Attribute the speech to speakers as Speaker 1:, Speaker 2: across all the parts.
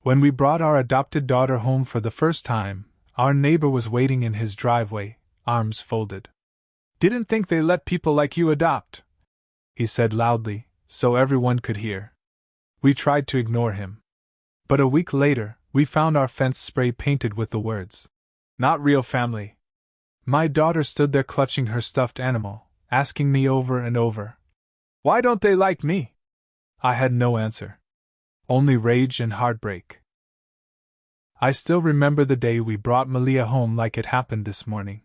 Speaker 1: When we brought our adopted daughter home for the first time, our neighbor was waiting in his driveway, arms folded. "Didn't think they let people like you adopt," he said loudly, so everyone could hear. We tried to ignore him. But a week later, we found our fence spray painted with the words, "Not real family." My daughter stood there clutching her stuffed animal, asking me over and over, "Why don't they like me?" I had no answer. Only rage and heartbreak. I still remember the day we brought Malia home like it happened this morning.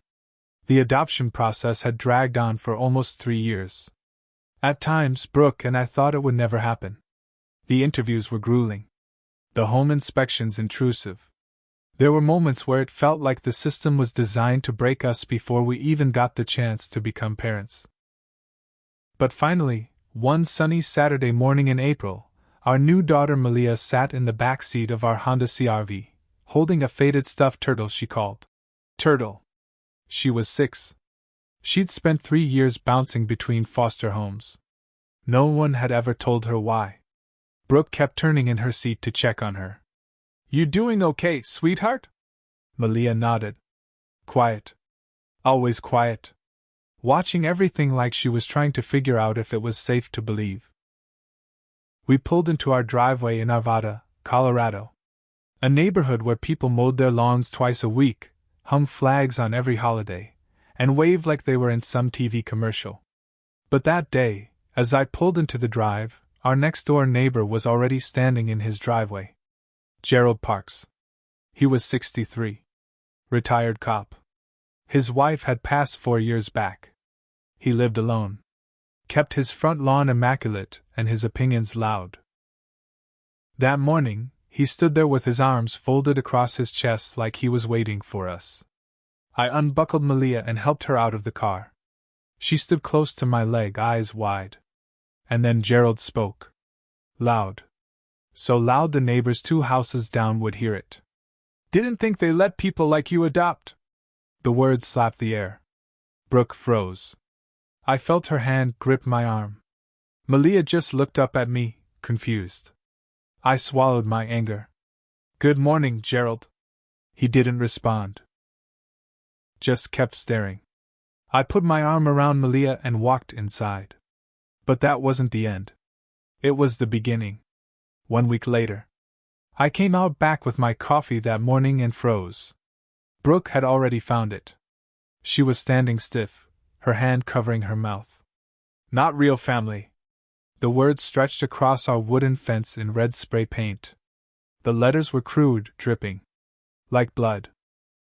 Speaker 1: The adoption process had dragged on for almost 3 years. At times, Brooke and I thought it would never happen. The interviews were grueling. The home inspections intrusive. There were moments where it felt like the system was designed to break us before we even got the chance to become parents. But finally, one sunny Saturday morning in April, our new daughter Malia sat in the back seat of our Honda CR-V, holding a faded stuffed turtle she called Turtle. She was 6. She'd spent 3 years bouncing between foster homes. No one had ever told her why. Brooke kept turning in her seat to check on her. "You doing okay, sweetheart?" Malia nodded. Quiet. Always quiet. Watching everything like she was trying to figure out if it was safe to believe. We pulled into our driveway in Arvada, Colorado. A neighborhood where people mowed their lawns twice a week, hung flags on every holiday, and waved like they were in some TV commercial. But that day, as I pulled into the drive, our next-door neighbor was already standing in his driveway. Gerald Parks. He was 63. Retired cop. His wife had passed 4 years back. He lived alone. Kept his front lawn immaculate and his opinions loud. That morning, he stood there with his arms folded across his chest like he was waiting for us. I unbuckled Malia and helped her out of the car. She stood close to my leg, eyes wide. And then Gerald spoke. Loud. So loud the neighbors 2 houses down would hear it. "Didn't think they let people like you adopt." The words slapped the air. Brooke froze. I felt her hand grip my arm. Malia just looked up at me, confused. I swallowed my anger. "Good morning, Gerald." He didn't respond. Just kept staring. I put my arm around Malia and walked inside. But that wasn't the end. It was the beginning. 1 week later. I came out back with my coffee that morning and froze. Brooke had already found it. She was standing stiff, her hand covering her mouth. "Not real family." The words stretched across our wooden fence in red spray paint. The letters were crude, dripping. Like blood.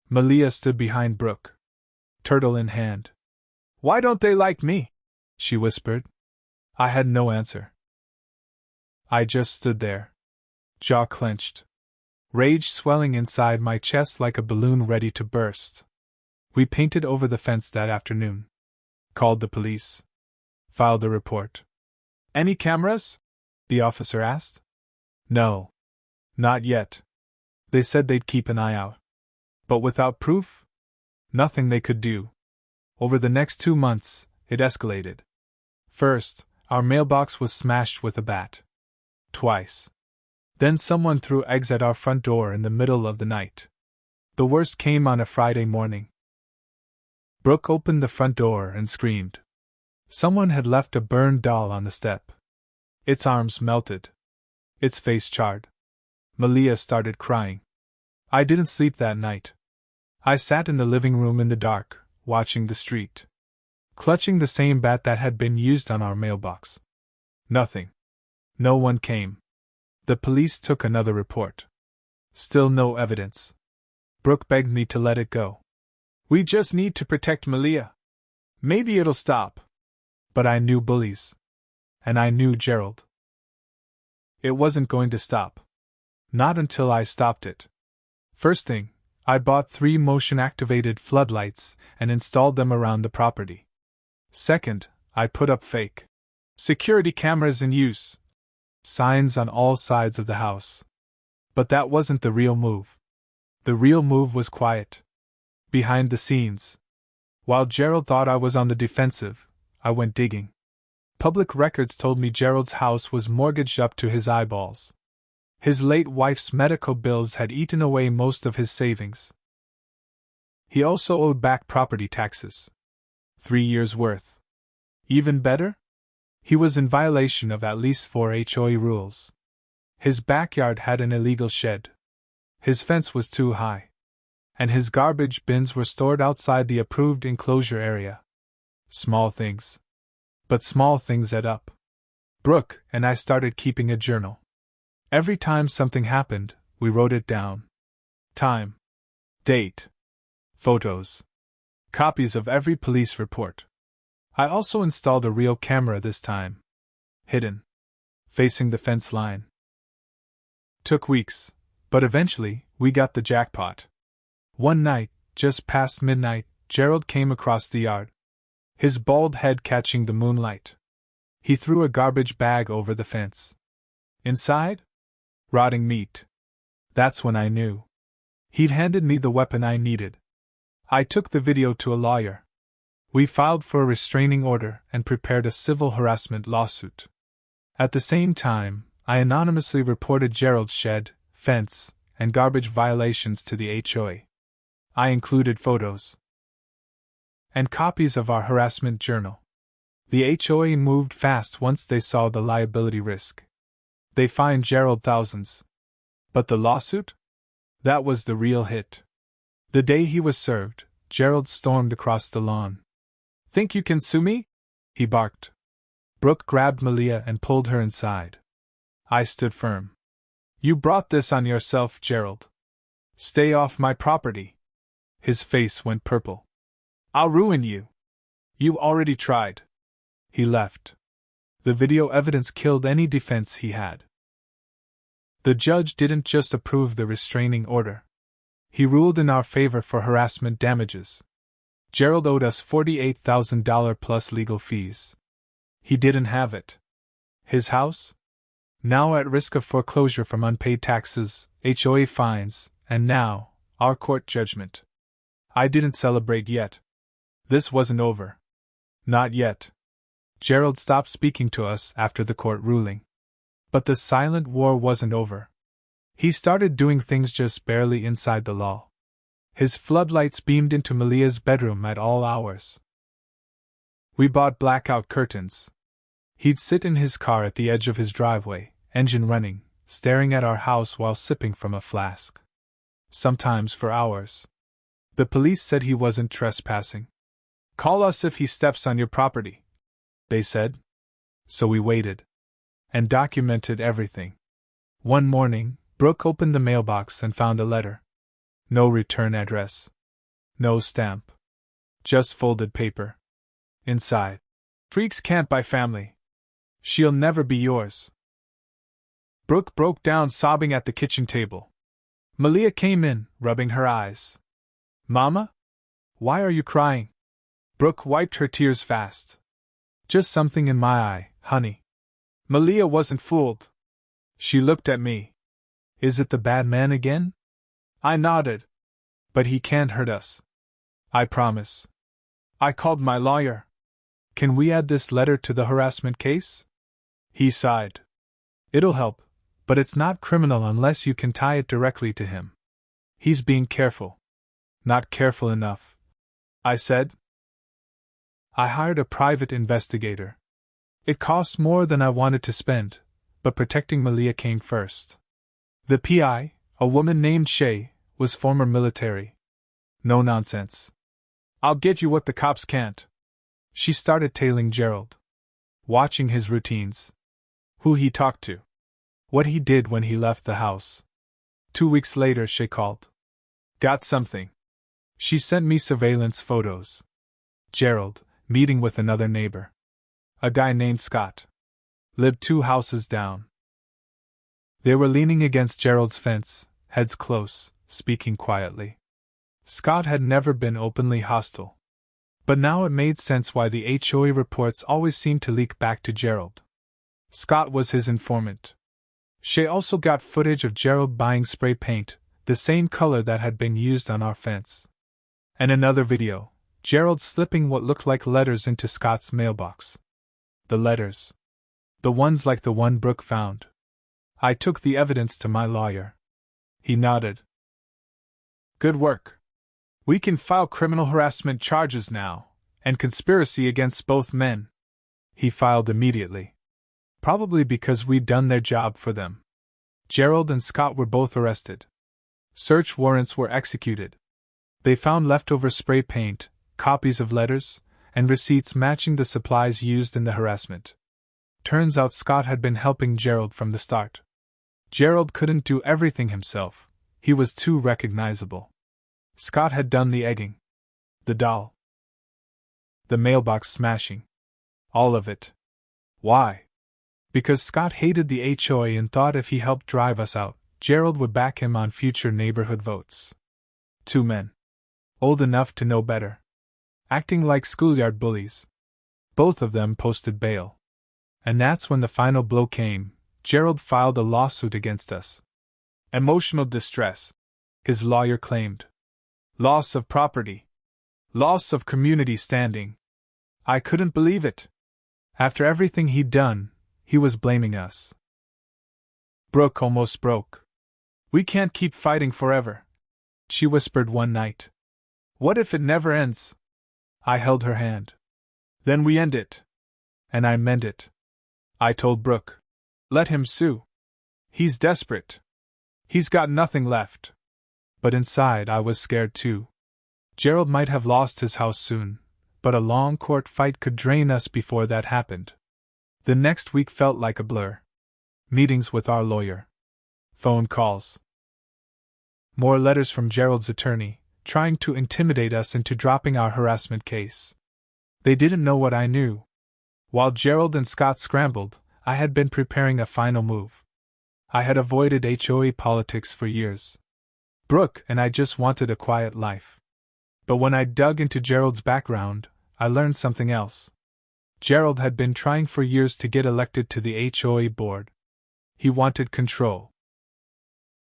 Speaker 1: Malia stood behind Brooke. Turtle in hand. "Why don't they like me?" she whispered. I had no answer. I just stood there. Jaw clenched. Rage swelling inside my chest like a balloon ready to burst. We painted over the fence that afternoon. Called the police. Filed a report. "Any cameras?" the officer asked. "No. Not yet. They said they'd keep an eye out. But without proof? Nothing they could do." Over the next 2 months, it escalated. First, our mailbox was smashed with a bat. Twice. Then someone threw eggs at our front door in the middle of the night. The worst came on a Friday morning. Brooke opened the front door and screamed. Someone had left a burned doll on the step. Its arms melted. Its face charred. Malia started crying. I didn't sleep that night. I sat in the living room in the dark, watching the street. Clutching the same bat that had been used on our mailbox. Nothing. No one came. The police took another report. Still no evidence. Brooke begged me to let it go. "We just need to protect Malia. Maybe it'll stop." But I knew bullies. And I knew Gerald. It wasn't going to stop. Not until I stopped it. First thing, I bought 3 motion-activated floodlights and installed them around the property. Second, I put up fake security cameras in use. Signs on all sides of the house. But that wasn't the real move. The real move was quiet. Behind the scenes. While Gerald thought I was on the defensive, I went digging. Public records told me Gerald's house was mortgaged up to his eyeballs. His late wife's medical bills had eaten away most of his savings. He also owed back property taxes. 3 years' worth. Even better? He was in violation of at least 4 HOA rules. His backyard had an illegal shed. His fence was too high. And his garbage bins were stored outside the approved enclosure area. Small things. But small things add up. Brooke and I started keeping a journal. Every time something happened, we wrote it down. Time. Date. Photos. Copies of every police report. I also installed a real camera this time. Hidden. Facing the fence line. Took weeks, but eventually, we got the jackpot. One night, just past midnight, Gerald came across the yard. His bald head catching the moonlight. He threw a garbage bag over the fence. Inside? Rotting meat. That's when I knew. He'd handed me the weapon I needed. I took the video to a lawyer. We filed for a restraining order and prepared a civil harassment lawsuit. At the same time, I anonymously reported Gerald's shed, fence, and garbage violations to the HOA. I included photos and copies of our harassment journal. The HOA moved fast once they saw the liability risk. They fined Gerald thousands. But the lawsuit? That was the real hit. The day he was served, Gerald stormed across the lawn. "Think you can sue me?" he barked. Brooke grabbed Malia and pulled her inside. I stood firm. "You brought this on yourself, Gerald. Stay off my property." His face went purple. "I'll ruin you." "You already tried." He left. The video evidence killed any defense he had. The judge didn't just approve the restraining order. He ruled in our favor for harassment damages. Gerald owed us $48,000 plus legal fees. He didn't have it. His house? Now at risk of foreclosure from unpaid taxes, HOA fines, and now, our court judgment. I didn't celebrate yet. This wasn't over. Not yet. Gerald stopped speaking to us after the court ruling. But the silent war wasn't over. He started doing things just barely inside the law. His floodlights beamed into Malia's bedroom at all hours. We bought blackout curtains. He'd sit in his car at the edge of his driveway, engine running, staring at our house while sipping from a flask. Sometimes for hours. The police said he wasn't trespassing. "Call us if he steps on your property," they said. So we waited. And documented everything. One morning, Brooke opened the mailbox and found a letter. No return address. No stamp. Just folded paper. Inside. "Freaks can't buy family. She'll never be yours." Brooke broke down sobbing at the kitchen table. Malia came in, rubbing her eyes. "Mama? Why are you crying?" Brooke wiped her tears fast. "Just something in my eye, honey." Malia wasn't fooled. She looked at me. "Is it the bad man again?" I nodded. "But he can't hurt us. I promise." I called my lawyer. "Can we add this letter to the harassment case?" He sighed. "It'll help, but it's not criminal unless you can tie it directly to him. He's being careful." "Not careful enough," I said. I hired a private investigator. It cost more than I wanted to spend, but protecting Malia came first. The PI, a woman named Shay, was former military. No nonsense. "I'll get you what the cops can't." She started tailing Gerald. Watching his routines. Who he talked to. What he did when he left the house. 2 weeks later, Shay called. "Got something." She sent me surveillance photos. Gerald, meeting with another neighbor. A guy named Scott. Lived 2 houses down. They were leaning against Gerald's fence, heads close, speaking quietly. Scott had never been openly hostile. But now it made sense why the HOA reports always seemed to leak back to Gerald. Scott was his informant. Shay also got footage of Gerald buying spray paint, the same color that had been used on our fence. And another video, Gerald slipping what looked like letters into Scott's mailbox. The letters. The ones like the one Brooke found. I took the evidence to my lawyer. He nodded. Good work. We can file criminal harassment charges now, and conspiracy against both men. He filed immediately. Probably because we'd done their job for them. Gerald and Scott were both arrested. Search warrants were executed. They found leftover spray paint, copies of letters, and receipts matching the supplies used in the harassment. Turns out Scott had been helping Gerald from the start. Gerald couldn't do everything himself. He was too recognizable. Scott had done the egging. The doll. The mailbox smashing. All of it. Why? Because Scott hated the HOA and thought if he helped drive us out, Gerald would back him on future neighborhood votes. 2 men. Old enough to know better. Acting like schoolyard bullies. Both of them posted bail. And that's when the final blow came. Gerald filed a lawsuit against us. Emotional distress, his lawyer claimed. Loss of property. Loss of community standing. I couldn't believe it. After everything he'd done, he was blaming us. Brooke almost broke. We can't keep fighting forever, she whispered one night. What if it never ends? I held her hand. Then we end it. And I meant it. I told Brooke. Let him sue. He's desperate. He's got nothing left. But inside I was scared too. Gerald might have lost his house soon, but a long court fight could drain us before that happened. The next week felt like a blur. Meetings with our lawyer. Phone calls. More letters from Gerald's attorney, trying to intimidate us into dropping our harassment case. They didn't know what I knew. While Gerald and Scott scrambled, I had been preparing a final move. I had avoided HOA politics for years. Brooke and I just wanted a quiet life. But when I dug into Gerald's background, I learned something else. Gerald had been trying for years to get elected to the HOA board. He wanted control.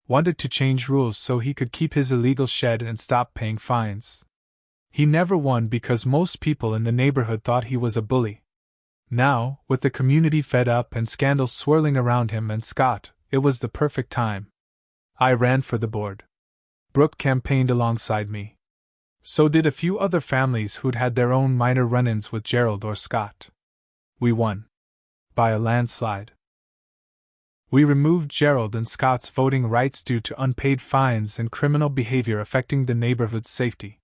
Speaker 1: Wanted to change rules so he could keep his illegal shed and stop paying fines. He never won because most people in the neighborhood thought he was a bully. Now, with the community fed up and scandals swirling around him and Scott, it was the perfect time. I ran for the board. Brooke campaigned alongside me. So did a few other families who'd had their own minor run-ins with Gerald or Scott. We won. By a landslide. We removed Gerald and Scott's voting rights due to unpaid fines and criminal behavior affecting the neighborhood's safety.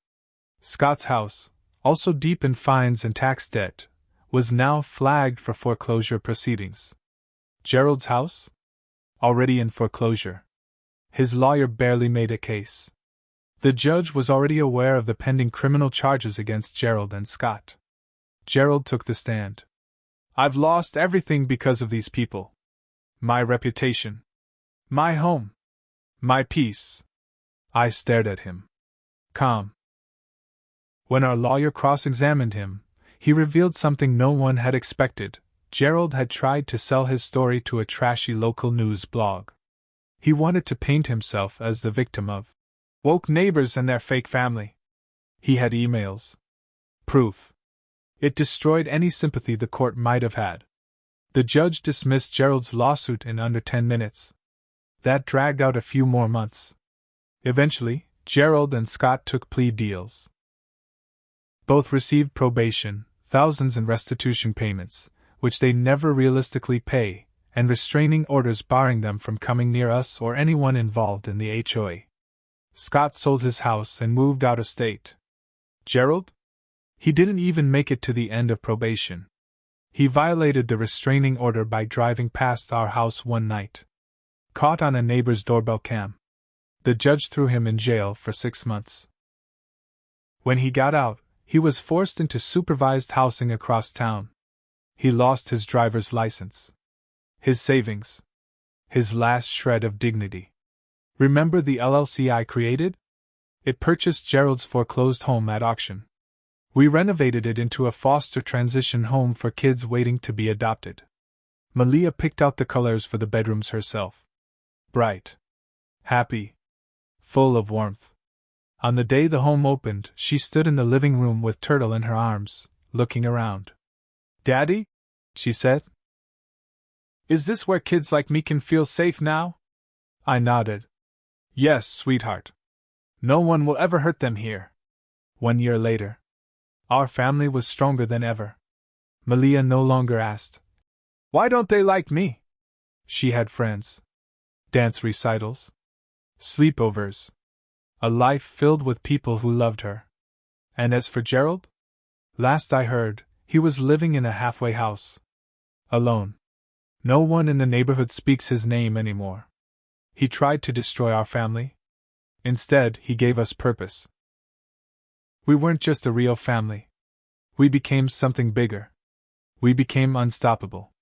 Speaker 1: Scott's house, also deep in fines and tax debt, was now flagged for foreclosure proceedings. Gerald's house? Already in foreclosure. His lawyer barely made a case. The judge was already aware of the pending criminal charges against Gerald and Scott. Gerald took the stand. I've lost everything because of these people. My reputation. My home. My peace. I stared at him. Calm. When our lawyer cross-examined him, he revealed something no one had expected. Gerald had tried to sell his story to a trashy local news blog. He wanted to paint himself as the victim of woke neighbors and their fake family. He had emails. Proof. It destroyed any sympathy the court might have had. The judge dismissed Gerald's lawsuit in under 10 minutes. That dragged out a few more months. Eventually, Gerald and Scott took plea deals. Both received probation, thousands in restitution payments, which they never realistically pay, and restraining orders barring them from coming near us or anyone involved in the HOA. Scott sold his house and moved out of state. Gerald? He didn't even make it to the end of probation. He violated the restraining order by driving past our house one night. Caught on a neighbor's doorbell cam. The judge threw him in jail for 6 months. When he got out, he was forced into supervised housing across town. He lost his driver's license. His savings. His last shred of dignity. Remember the LLC I created? It purchased Gerald's foreclosed home at auction. We renovated it into a foster transition home for kids waiting to be adopted. Malia picked out the colors for the bedrooms herself. Bright. Happy. Full of warmth. On the day the home opened, she stood in the living room with Turtle in her arms, looking around. Daddy? She said. Is this where kids like me can feel safe now? I nodded. Yes, sweetheart. No one will ever hurt them here. 1 year later. Our family was stronger than ever. Malia no longer asked, "Why don't they like me?" She had friends. Dance recitals. Sleepovers. A life filled with people who loved her. And as for Gerald? Last I heard, he was living in a halfway house. Alone. No one in the neighborhood speaks his name anymore. He tried to destroy our family. Instead, he gave us purpose. We weren't just a real family. We became something bigger. We became unstoppable.